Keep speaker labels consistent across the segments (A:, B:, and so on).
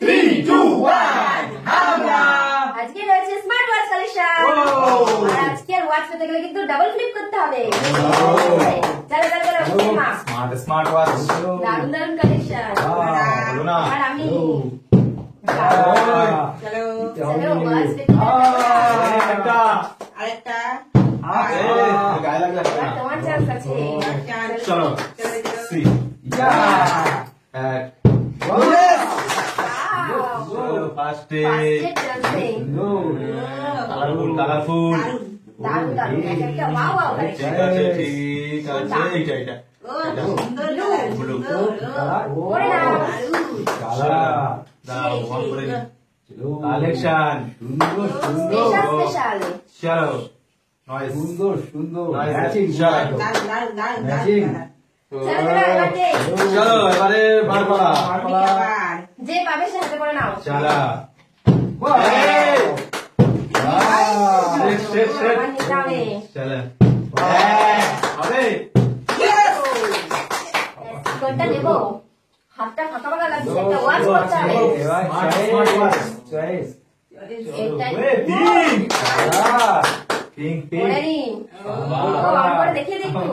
A: 3, 2, 1 আমরা
B: আজকে রয়েছে স্মার্ট ওয়াচ কালেকশন। আর আজকের ওয়াচ পেতে গেলে কিন্তু ডাবল ফ্লিপ করতে হবে। চলো চলো চলো মা
A: স্মার্ট ওয়াচ
B: দারুন দারুন কালেকশন।
A: বলো না
B: আর আমি
C: চলো
B: চলো ওয়াচ পেতে
C: আরেকটা
A: গায়ে লাগলে হবে না
B: তোমার চান্স আছে।
A: চলো সি চলো ফার্স্টে কালারফুল কালারফুল
B: দারুন দারুন একটা ওয়াও ওয়াও
A: ঠিক আছে ঠিক আছে এইটা এইটা ব্লু
B: ওরে না
A: দাও ওয়ান করে কালেকশন
B: স্পেশাল স্পেশাল
A: চলো নয়েস
D: সুন্দর সুন্দর
A: Nice.
D: ম্যাচিং
A: চলো
D: ম্যাচিং
A: চলো এবারে বার করা
B: যে পাবে সে হাতে করে নাও।
A: চলা
B: আমার নিতে হবে।
A: চলো হবে
B: কোনটা নেবো? হাতটা ফাঁকা ফাঁকা লাগছে, একটা ওয়াচ করতে হবে।
A: স্মার্ট ওয়াচ
D: চয়েস
B: এইটাই
A: পিঙ্ক পিঙ্ক
B: ওরে নি। ও, অন করে দেখিয়ে দে একটু।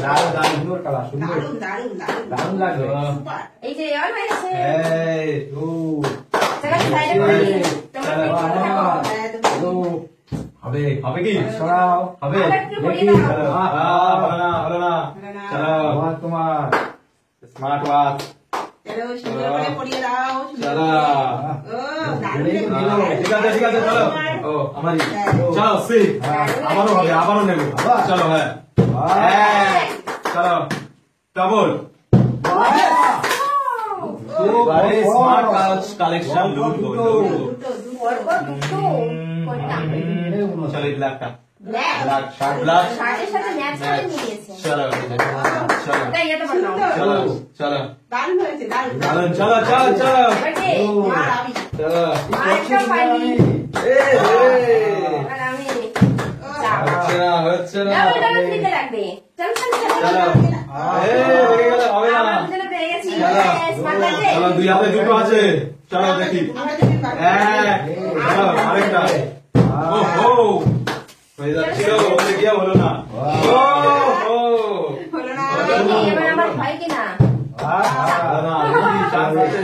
A: দারুন দারুন
D: সুন্দর কালার সুন্দর দারুণ লাগবে
B: এই যে অন হয়ে গেছে।
A: এই
D: ও
B: চলো সাইডে করে দিই। তোমরা পিক করতে থাকো।
D: ও
A: হবে হবে কি
D: সরাও
A: হবে
B: আর একটু পরিয়ে দাও।
A: চলো ভালো না ভালো না চলো
D: তোমার তোমার
A: স্মার্ট ওয়াচ
C: চলো সুন্দর করে পরিয়ে দাও
A: চলো ঠিক আছে চলো ও আমারই চলো সি আবারও হবে আবারও নেব চলো হ্যাঁ চলো ডাবল এবারে স্মার্ট ওয়াচ কালেকশন লুট করো
B: পরপর দুটো। কোনটা?
A: চলো এই ব্ল্যাকটা
B: ব্ল্যাক।
A: ব্ল্যাক শার্ট ব্ল্যাক
B: শার্টের সাথে ম্যাচ করে নিয়েছে।
A: চলো চলো
B: এটা ইয়েতে বানাও।
A: চলো চলো
C: দারুণ হয়েছে দারুণ
A: দারুন চলো চলো চলো
B: ওকে।
C: আর আমি
A: চলো
B: আরেকটা পাইনি। আর আমি
A: হচ্ছে না
B: ডাবল ডাবল ফ্লিপে লাগবে। চল চল চল।
A: চলো হয়ে গেল হবে না
B: আমরা দুজনে পেয়ে গেছি।
A: চলো
B: স্মার্ট আছে।
A: চলো দুই হাতে দুটো আছে চলো দেখি চলো আরেকটা ও হো হয়ে যাচ্ছিল ওদের গিয়ে হলো না ও ও
C: হলো না
B: এবার আমার ভাই কিনা।
A: হলো না দেখি চান্স আছে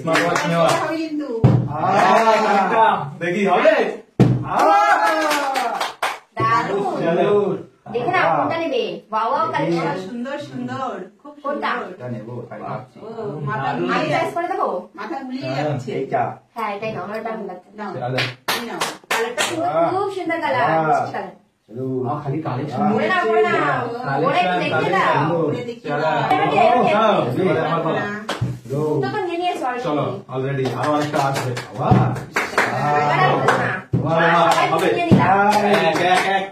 A: স্মার্ট ওয়াচ নেওয়া
C: হবে কিন্তু
A: আরেকটা দেখি হবে
B: দারুণ।
A: চলো
B: দেখে নাও কোনটা নেবে। Wow wow collection.
C: সুন্দর সুন্দর খুব
B: কোনটা?
C: সুন্দর
D: এটা নেবো তাই ভাবছি
C: ও মাথা
B: আমি
C: গুলিয়ে
B: চয়েস করে দেবো।
C: মাথা গুলিয়ে যাচ্ছে
D: এইটা
B: হ্যাঁ এটাই নাও। আমার দারুণ লাগছে।
C: নাও
A: চলো
C: এই নাও
B: কালারটা খুব সুন্দর কালার। কালার।
D: চলো খালি কালেকশন
B: পরে নাও পরে নাও। পরে একটু দেখিয়ে দাও।
C: বলে দেখি
A: চলো
C: দাও।
A: চলো এবারে আমার পালা
D: চলো
B: তো তো নিয়ে নিয়েছো already।
A: চলো অলরেডি আরো আরেকটা আসবে
D: বাহ
B: এবার আর বলো না।
A: হবে
B: নিয়ে নিলাম।
A: এক এক এক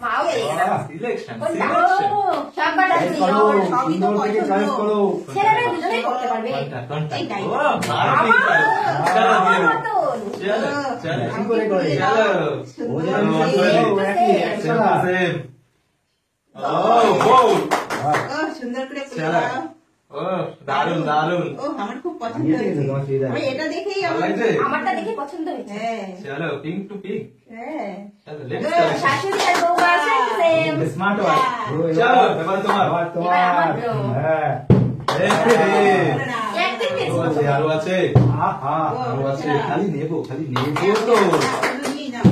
B: মাও পেয়ে গেলাম।
A: সিলেকশন
B: কোনটা?
A: সিলেকশন
B: সব কটা
D: চয়েস
B: ছিল।
D: করো সুন্দর থেকে চয়েস করো
B: ছেলেরা দুজনেই করতে পারবে।
C: এইটাই।
A: ও ভালো চলো
B: আমার
A: দিয়ে
B: মতন।
A: চলো চলো
D: কি করে করে
A: চলো
D: ও
C: সুন্দর
D: যেন
C: করে।
D: একই একসাথে
A: সেম ও বউ
C: ও সুন্দর করে করে
A: চলো
C: দাও।
A: ও দারুন দারুন
C: ও আমার খুব পছন্দ
D: আমি ঠিক আছে
C: হয়েছে
D: তোমার সুবিধা
C: আমি এটা দেখেই
A: ভালো
C: আমার
A: লাগছে
B: আমারটা দেখে পছন্দ হয়েছে।
C: হ্যাঁ
A: চলো পিঙ্ক টু পিঙ্ক
C: হ্যাঁ
A: চলো লেটস কালেকশন
B: শাশুড়ি আর বৌমা সেম।
A: স্মার্ট ওয়াচ চলো এবার তোমার
D: আবার তোমার
B: এবার আমার ব্রো।
D: হ্যাঁ
C: বলো না।
B: একদিন
A: আরো
B: পেয়েছি।
A: আছে আরো আছে
D: আহা
A: আরো আছে খালি নেবো তো
C: শুধু নিয়ে নাও।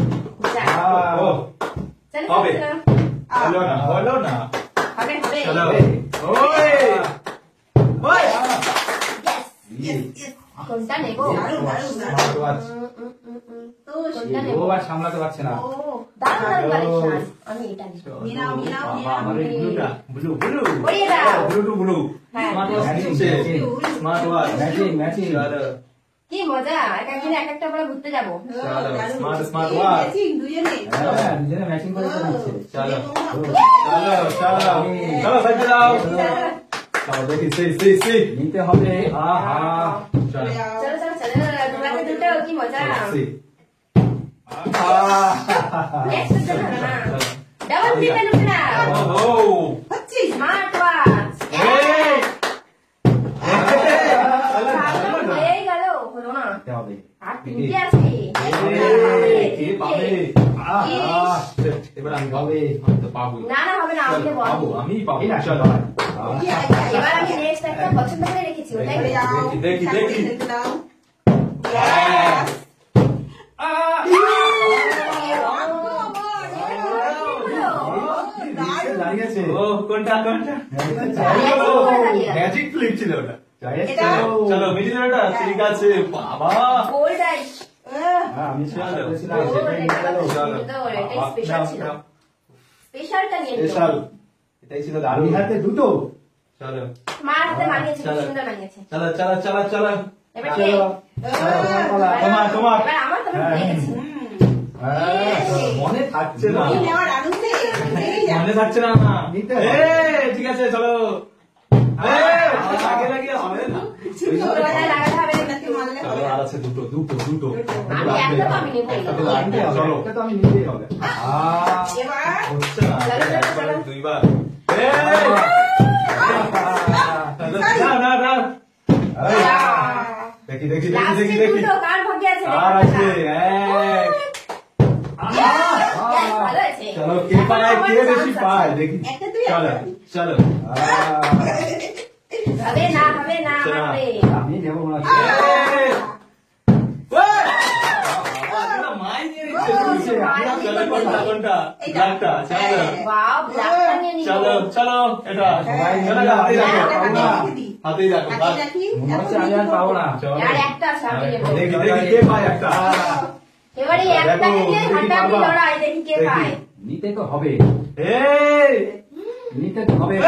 B: যা।
A: ও
B: চলো
A: হবে।
B: চলো।
A: হলো না
B: হবে হবে।
A: চলো ওই ওই
B: Yes. কোনটা নেবো?
C: দারুণ দারুণ দারুণ
D: স্মার্ট ওয়াচ
C: তো
B: কোনটা
D: ও
B: নেবো?
D: আর সামলাতে পারছে না
B: ও দারুণ দারুণ কালেকশন। আমি এটা নিই।
C: নিয়ে নাও নিয়ে নাও নিয়ে
A: বাবা,
C: নাও
A: আমার এই ব্লুটা ব্লু ব্লু
B: ওই দাও।
A: ব্লু টু ব্লু
B: হ্যাঁ।
A: স্মার্ট ওয়াচ
D: Matching,
A: কিনছে
D: matching.
A: Smart watch
D: matching matching
A: চলো
B: কি মজা। এক একদিন এক একটা করে ঘুরতে যাবো।
A: চলো,
C: দারুণ।
A: smart
C: এই
A: watch.
C: matching দুজনে
D: হ্যাঁ দুজনে ম্যাচিং করে করে দিচ্ছে
A: চলো
C: চলো
A: চলো চলো সাইডে দাও চলো দেখি সি
D: নিতে হবে আহা
A: চলো
B: চলো চলো চলো। দুলাতে দুটো কি মজা।
A: সি
B: নেক্সট জন্য না। ডাবল ফ্লিপে লুক না।
A: ও
C: হচ্ছে
B: স্মার্ট ওয়াচ।
A: এই
B: ভালো হয়েই গেল, হলো না।
D: এটা হবে।
B: আর তিনটে আছে।
A: কে পাবে? এবার আমি
D: হবে।
A: আমি তো পাবোই।
B: না না হবে না, আমাকে বল।
A: পাবো, আমি পাবো।
D: এই না,
A: চলো।
B: এবার আমি নেক্সট একটা পছন্দ করে রেখেছি, ওটাই
A: দেখি, দেখি, দেখি।
C: Yes!
D: দাঁড়িয়ে গেছে।
A: ও কোনটা কোনটা? ম্যাজিক ফ্লিপ ছিল ওটা।
C: এটা?
A: চলো মিডিল ওটা ঠিক আছে বাবা।
B: গোল্ড আইস।
D: হ্যাঁ, আমি সেটা বলেছিলাম, সেটাই নিয়ে গেল।
B: এটাই স্পেশাল ছিল। স্পেশালটা নিয়ে নিল।
A: স্পেশাল এটাই ছিল
D: আমি
A: দারুণ।
D: হাতে দুটো।
A: চলো
B: মার হাতে মানিয়েছে, খুব
A: চলো।
B: সুন্দর মানিয়েছে।
A: চলো চলো চলো চলো
B: এবার কে?
D: চলো। তোমার, তোমার।
B: এবার আমার তো আমি ভুলে গেছি।
D: হ্যাঁ, মনে থাকছে না।
C: এই নেওয়ার আনন্দে এই যা।
A: মনে থাকছে না।
D: নিতে
A: এ
D: হবে।
A: ঠিক আছে চলো। আগে লাগিয়ে হবে না।
B: ছোটবেলায় লাগাতে হবে না
C: নাকি মারলে
A: চলো
C: হবে
A: আর
C: না।
A: আছে দুটো দুটো দুটো।
B: আমি একটা তো আমি নেবো।
A: একটা তো
D: আনতে
A: লাগবে,
D: হবে,
A: চলো।
D: একটা তো আমি নিতেই হবে।
C: এবার
A: হচ্ছে না
B: চলো, চলো,
A: একবার
B: চলো।
A: দুইবার। না না না দেখি দেখি দেখি
B: লাস্টে
A: দেখি দেখি
B: দুটো, কার ভাগ্যে আছে
A: আর আছে
B: Yes, ভালো আছে।
A: চলো কে পায় কে বেশি পায় দেখি
C: একটা তুই,
A: চলো
C: একটা আমি।
A: চলো
B: হবে না হবে না
A: চলো।
B: হবে।
D: আমি নেবো না।
A: চলো কোনটা কোনটা ব্ল্যাকটা চলো
B: বাও, ব্ল্যাকটা নিয়ে নিল।
A: চলো চলো এটা
D: সবাই
A: চলো
D: মিলে
A: হাতেই রাখো
C: হাতে
A: হাতেই রাখো
C: হাতে রাখি।
D: মনে হচ্ছে আমি আর পাবো না।
A: চলো
B: আর একটা আছে, আমি নেবো।
A: দেখি দেখি কে পায় একটা
B: এবারে একটা নিলে হাতাহাতি লড়াই, দেখি কে
A: দেখি।
B: পায়।
D: নিতে তো হবে,
A: এই
D: নিতে তো হবে।
A: এই